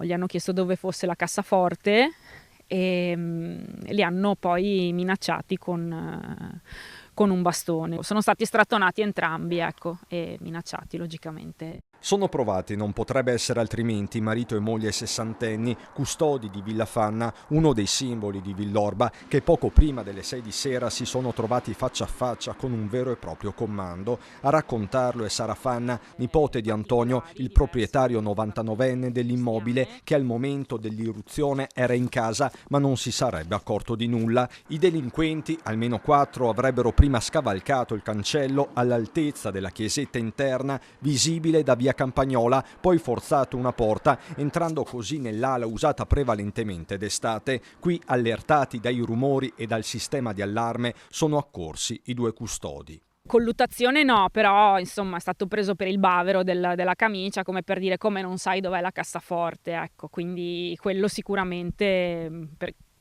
Gli hanno chiesto dove fosse la cassaforte e li hanno poi minacciati con un bastone. Sono stati strattonati entrambi, ecco, e minacciati logicamente. Sono provati, non potrebbe essere altrimenti, marito e moglie sessantenni, custodi di Villa Fanna, uno dei simboli di Villorba, che poco prima delle 6 di sera si sono trovati faccia a faccia con un vero e proprio comando. A raccontarlo è Sara Fanna, nipote di Antonio, il proprietario 99enne dell'immobile, che al momento dell'irruzione era in casa ma non si sarebbe accorto di nulla. I delinquenti, almeno 4, avrebbero prima scavalcato il cancello all'altezza della chiesetta interna, visibile da via Campagnola, poi forzato una porta, entrando così nell'ala usata prevalentemente d'estate. Qui, allertati dai rumori e dal sistema di allarme, sono accorsi i 2 custodi. Colluttazione no, però insomma è stato preso per il bavero della camicia, come per dire come non sai dov'è la cassaforte, ecco, quindi quello sicuramente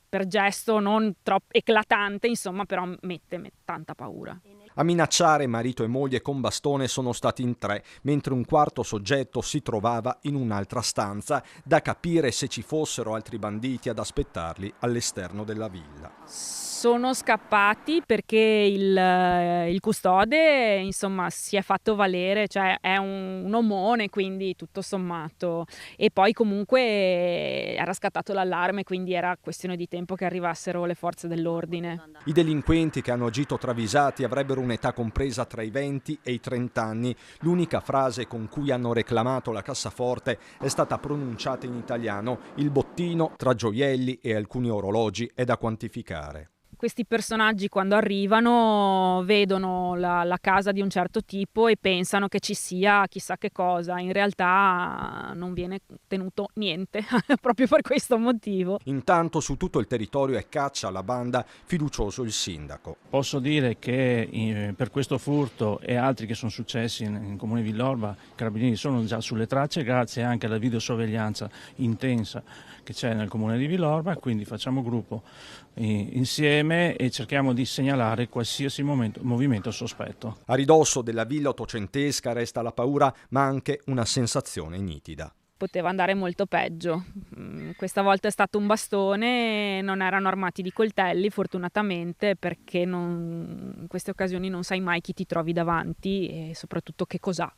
per gesto non troppo eclatante, insomma, però mette tanta paura. A minacciare marito e moglie con bastone sono stati in 3, mentre un quarto soggetto si trovava in un'altra stanza, da capire se ci fossero altri banditi ad aspettarli all'esterno della villa. Sono scappati perché il custode, insomma, si è fatto valere, cioè è un omone, quindi tutto sommato. E poi comunque era scattato l'allarme, quindi era questione di tempo che arrivassero le forze dell'ordine. I delinquenti che hanno agito travisati avrebbero un'età compresa tra i 20 e i 30 anni. L'unica frase con cui hanno reclamato la cassaforte è stata pronunciata in italiano. Il bottino tra gioielli e alcuni orologi è da quantificare. Questi personaggi quando arrivano vedono la casa di un certo tipo e pensano che ci sia chissà che cosa, in realtà non viene tenuto niente, proprio per questo motivo. Intanto su tutto il territorio è caccia alla banda, fiducioso il sindaco. Posso dire che per questo furto e altri che sono successi in Comune Villorba, i carabinieri sono già sulle tracce grazie anche alla videosorveglianza intensa che c'è nel Comune di Villorba, quindi facciamo gruppo insieme e cerchiamo di segnalare qualsiasi movimento sospetto. A ridosso della villa ottocentesca resta la paura, ma anche una sensazione nitida. Poteva andare molto peggio. Questa volta è stato un bastone, non erano armati di coltelli fortunatamente, perché in queste occasioni non sai mai chi ti trovi davanti e soprattutto che cos'ha.